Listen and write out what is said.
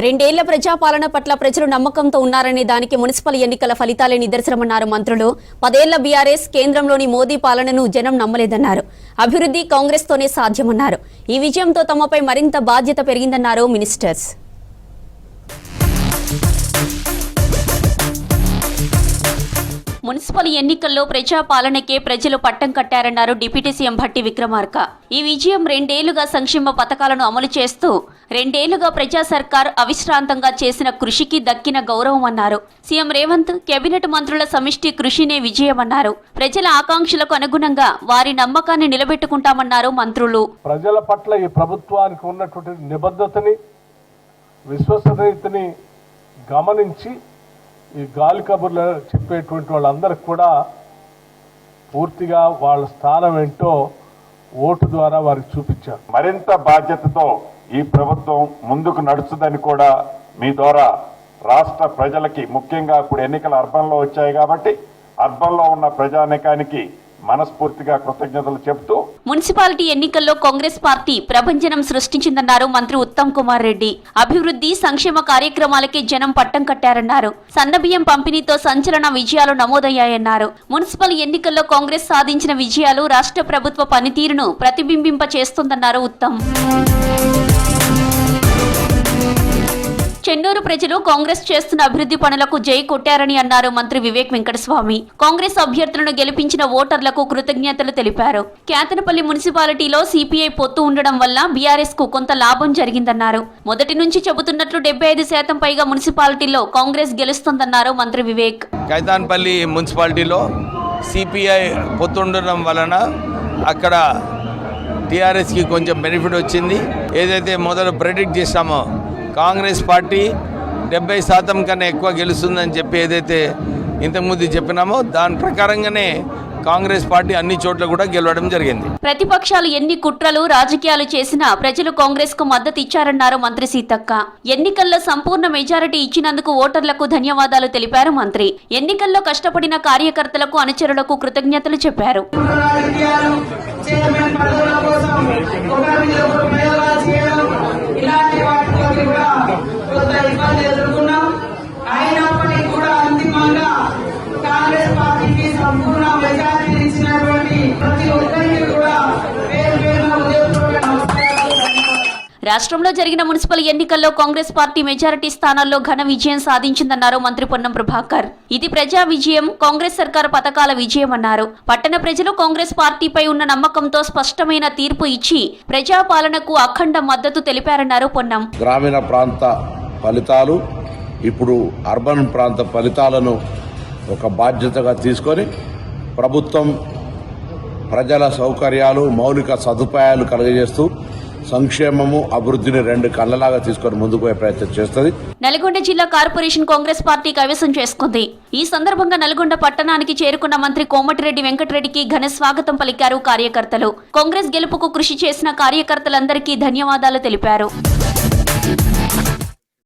రెండేళ్ల ప్రజాపాలన పట్ల ప్రజలు నమ్మకంతో ఉన్నారనే దానికి మున్సిపల్ ఎన్నికల ఫలితాలే నిదర్శనమన్నారు మంత్రులు. 10 ఏళ్ల బీఆర్ఎస్ కేంద్రంలోని మోదీ పాలనను జనం నమ్మలేదన్నారు. అభివృద్ధి కాంగ్రెస్ తోనే సాధ్యమన్నారు. ఈ విజయంతో తమపై మరింత బాధ్యత పెరిగిందన్నారు మినిస్టర్స్. మున్సిపల్ ఎన్నికల్లో ప్రజాపాలనకే ప్రజలు పట్టం కట్టారన్నారు డిప్యూటీ సీఎం భట్టి విక్రమార్క. ఈ విజయం 2 ఏళ్లుగా సంక్షేమ పథకాలను అమలు చేస్తూ 2 ఏళ్లుగా ప్రజా సర్కార్ అవిశ్రాంతంగా చేసిన కృషికి దక్కిన గౌరవం అన్నారు. సీఎం రేవంత్ కేబినెట్ మంత్రుల సమిష్టి కృషినే విజయమన్నారు. ప్రజల ఆకాంక్షలకు అనుగుణంగా వారి నమ్మకాన్ని నిలబెట్టుకుంటామన్నారు మంత్రులు. ప్రజల పట్ల ఈ ప్రభుత్వానికి ఉన్నటువంటి నిబద్ధతని, విశ్వసనీయతని గమనించి ఈ గాలి కబుర్లు చెప్పేటువంటి వాళ్ళందరికీ కూడా పూర్తిగా వాళ్ళ స్థానం ఏంటో ఓటు ద్వారా వారికి చూపించారు. మరింత బాధ్యతతో ఈ ప్రభుత్వం ముందుకు నడుస్తుందని కూడా మీ ద్వారా రాష్ట్ర ప్రజలకి, ముఖ్యంగా ఇప్పుడు ఎన్నికలు అర్బన్లో వచ్చాయి కాబట్టి అర్బన్లో ఉన్న ప్రజానీకానికి మనస్ఫూర్తిగా కృతజ్ఞతలు చెప్తూ మున్సిపాలిటీ ఎన్నికల్లో కాంగ్రెస్ పార్టీ ప్రభంజనం సృష్టించిందన్నారు మంత్రి ఉత్తమ్ కుమార్ రెడ్డి. అభివృద్ధి సంక్షేమ కార్యక్రమాలకి జనం పట్టం కట్టారన్నారు. సన్నబియ్యం పంపిణీతో సంచలన విజయాలు నమోదయ్యాయన్నారు. మున్సిపల్ ఎన్నికల్లో కాంగ్రెస్ సాధించిన విజయాలు రాష్ట్ర ప్రభుత్వ పనితీరును ప్రతిబింబింప చేస్తుందన్నారు ఉత్తమ్. చెన్నూరు ప్రజలు కాంగ్రెస్ చేస్తున్న అభివృద్ధి పనులకు జై కొట్టారని అన్నారు మంత్రి వివేక్ వెంకటస్వామి. కాంగ్రెస్ అభ్యర్థులను గెలిపించిన ఓటర్లకు కృతజ్ఞతలు తెలిపారు. కేతనపల్లి మున్సిపాలిటీలో సిపిఐ పొత్తు ఉండడం వల్ల బీఆర్ఎస్ కు కొంత లాభం జరిగిందన్నారు. మొదటి నుంచి చెబుతున్నట్లు 75% పైగా మున్సిపాలిటీల్లో కాంగ్రెస్ గెలుస్తుందన్నారు మంత్రి వివేక్. కేతనపల్లి మున్సిపాలిటీలో సిపిఐ పొత్తు ఉండడం వలన అక్కడ టీఆర్ఎస్కి కొంచెం బెనిఫిట్ వచ్చింది. ఏదైతే మొదలు ప్రెడిక్ట్ చేశామో కాంగ్రెస్ పార్టీ 70% కన్నా ఎక్కువ గెలుస్తుందని చెప్పి ఏదైతే ఇంతకుముందు చెప్పినామో దాని ప్రకారంగానే కాంగ్రెస్ పార్టీ అన్ని చోట్ల కూడా గెలవడం జరిగింది. ప్రతిపక్షాలు ఎన్ని కుట్రలు రాజకీయాలు చేసినా ప్రజలు కాంగ్రెస్ కు మద్దతు ఇచ్చారన్నారు మంత్రి సీతక్క. ఎన్నికల్లో సంపూర్ణ మెజారిటీ ఇచ్చినందుకు ఓటర్లకు ధన్యవాదాలు తెలిపారు మంత్రి. ఎన్నికల్లో కష్టపడిన కార్యకర్తలకు, అనుచరులకు కృతజ్ఞతలు చెప్పారు. రాష్ట్రంలో జరిగిన మున్సిపల్ ఎన్నికల్లో కాంగ్రెస్ పార్టీ మెజారిటీ స్థానాల్లో ఘన విజయం సాధించిందన్నారు మంత్రి పొన్నం ప్రభాకర్. ఇది ప్రజా విజయం, కాంగ్రెస్ సర్కారు పథకాల విజయం అన్నారు. పట్టణ ప్రజలు కాంగ్రెస్ పార్టీపై ఉన్న నమ్మకంతో స్పష్టమైన తీర్పు ఇచ్చి ప్రజాపాలనకు అఖండ మద్దతు తెలిపారన్నారు పొన్నం. గ్రామీణ ప్రాంత ఫలితాలు ఇప్పుడు అర్బన్ ప్రాంత ఫలితాలను ఒక బాధ్యతగా తీసుకొని ప్రభుత్వం ప్రజల సౌకర్యాలు, మౌలిక సదుపాయాలు కలుగజేస్తూ సంక్షేమము, అభివృద్ధిని 2 కళ్ళలాగా తీసుకొని ముందుకు పోయే ప్రయత్నం చేస్తుంది. నల్గొండ జిల్లా కార్పొరేషన్ కాంగ్రెస్ పార్టీ కైవసం చేసుకుంది. ఈ సందర్భంగా నల్గొండ పట్టణానికి చేరుకున్న మంత్రి కోమటిరెడ్డి వెంకటరెడ్డికి ఘన స్వాగతం పలికారు కార్యకర్తలు. కాంగ్రెస్ గెలుపుకు కృషి చేసిన కార్యకర్తలందరికీ ధన్యవాదాలు తెలిపారు.